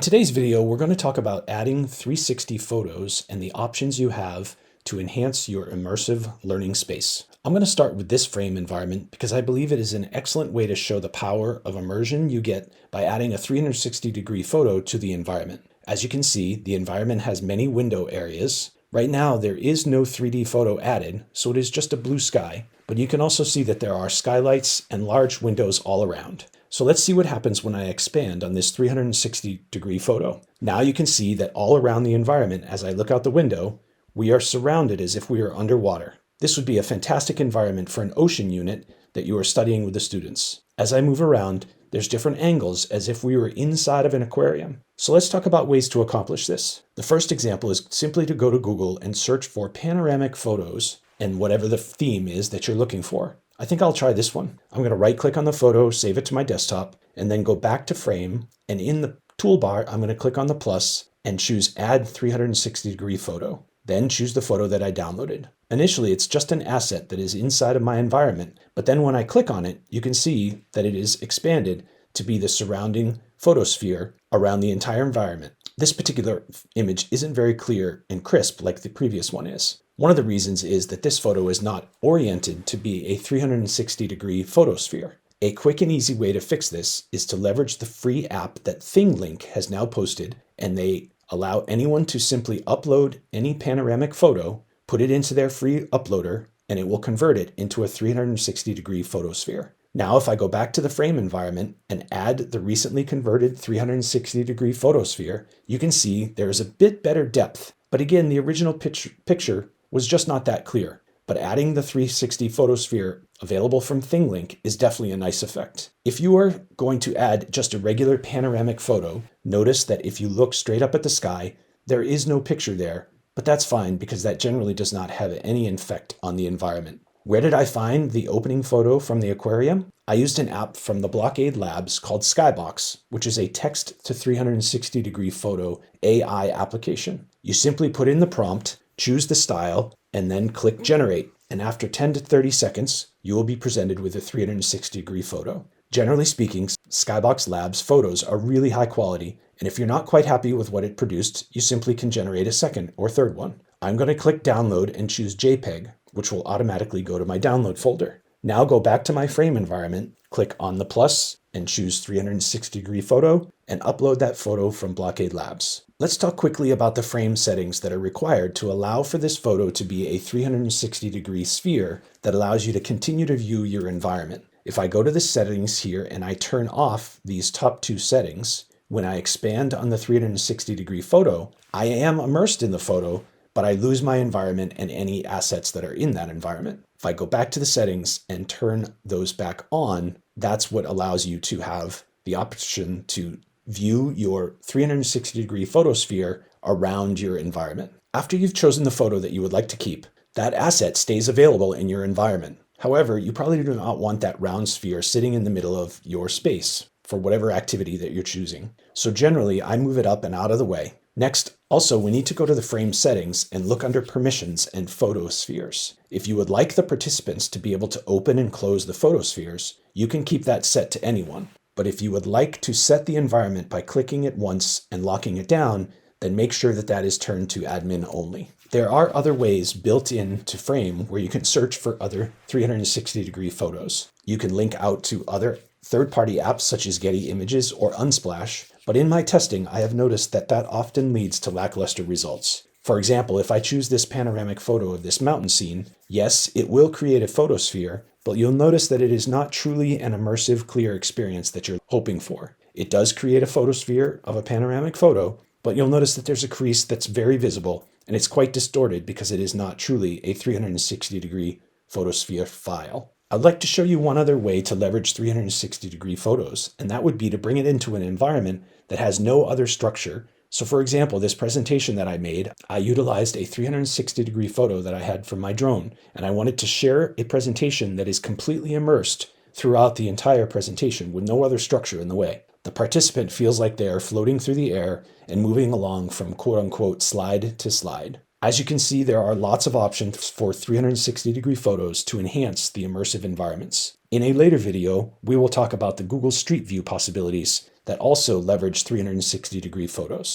today's video, we're going to talk about adding 360 photos and the options you have to enhance your immersive learning space. I'm going to start with this frame environment because I believe it is an excellent way to show the power of immersion you get by adding a 360-degree photo to the environment. As you can see, the environment has many window areas. Right now, there is no 3D photo added, so it is just a blue sky, but you can also see that there are skylights and large windows all around. So let's see what happens when I expand on this 360-degree photo. Now you can see that all around the environment, as I look out the window, we are surrounded as if we are underwater. This would be a fantastic environment for an ocean unit that you are studying with the students. As I move around, there's different angles as if we were inside of an aquarium. So let's talk about ways to accomplish this. The first example is simply to go to Google and search for panoramic photos and whatever the theme is that you're looking for. I think I'll try this one. I'm going to right-click on the photo, save it to my desktop, and then go back to Frame. And in the toolbar, I'm going to click on the plus and choose Add 360-degree photo. Then choose the photo that I downloaded. Initially, it's just an asset that is inside of my environment, but then when I click on it, you can see that it is expanded to be the surrounding photosphere around the entire environment. This particular image isn't very clear and crisp like the previous one is. One of the reasons is that this photo is not oriented to be a 360-degree photosphere. A quick and easy way to fix this is to leverage the free app that ThingLink has now posted, and they allow anyone to simply upload any panoramic photo, put it into their free uploader, and it will convert it into a 360-degree photosphere. Now, if I go back to the frame environment and add the recently converted 360-degree photosphere, you can see there is a bit better depth. But again, the original picture was just not that clear. But adding the 360 photosphere available from ThingLink is definitely a nice effect. If you are going to add just a regular panoramic photo, notice that if you look straight up at the sky, there is no picture there, but that's fine because that generally does not have any effect on the environment. Where did I find the opening photo from the aquarium? I used an app from the Blockade Labs called Skybox, which is a text to 360-degree photo AI application. You simply put in the prompt, choose the style, and then click generate. And after 10 to 30 seconds, you will be presented with a 360-degree photo. Generally speaking, Skybox Labs photos are really high quality, and if you're not quite happy with what it produced, you simply can generate a second or third one. I'm going to click download and choose JPEG, which will automatically go to my download folder. Now go back to my frame environment, click on the plus and choose 360-degree photo and upload that photo from Blockade Labs. Let's talk quickly about the frame settings that are required to allow for this photo to be a 360-degree sphere that allows you to continue to view your environment. If I go to the settings here and I turn off these top two settings, when I expand on the 360-degree photo, I am immersed in the photo, but I lose my environment and any assets that are in that environment. If I go back to the settings and turn those back on, that's what allows you to have the option to view your 360-degree photosphere around your environment. After you've chosen the photo that you would like to keep, that asset stays available in your environment. However, you probably do not want that round sphere sitting in the middle of your space for whatever activity that you're choosing. So generally, I move it up and out of the way. Next, also, we need to go to the frame settings and look under permissions and photospheres. If you would like the participants to be able to open and close the photospheres, you can keep that set to anyone. But if you would like to set the environment by clicking it once and locking it down, then make sure that that is turned to admin only. There are other ways built into Frame where you can search for other 360-degree photos. You can link out to other third-party apps such as Getty Images or Unsplash, but in my testing, I have noticed that that often leads to lackluster results. For example, if I choose this panoramic photo of this mountain scene, yes, it will create a photosphere, but you'll notice that it is not truly an immersive, clear experience that you're hoping for. It does create a photosphere of a panoramic photo, but you'll notice that there's a crease that's very visible, and it's quite distorted because it is not truly a 360-degree photosphere file. I'd like to show you one other way to leverage 360-degree photos, and that would be to bring it into an environment that has no other structure. So for example, this presentation that I made, I utilized a 360-degree photo that I had from my drone, and I wanted to share a presentation that is completely immersed throughout the entire presentation with no other structure in the way. The participant feels like they are floating through the air and moving along from quote-unquote slide to slide. As you can see, there are lots of options for 360-degree photos to enhance the immersive environments. In a later video, we will talk about the Google Street View possibilities that also leverage 360-degree photos.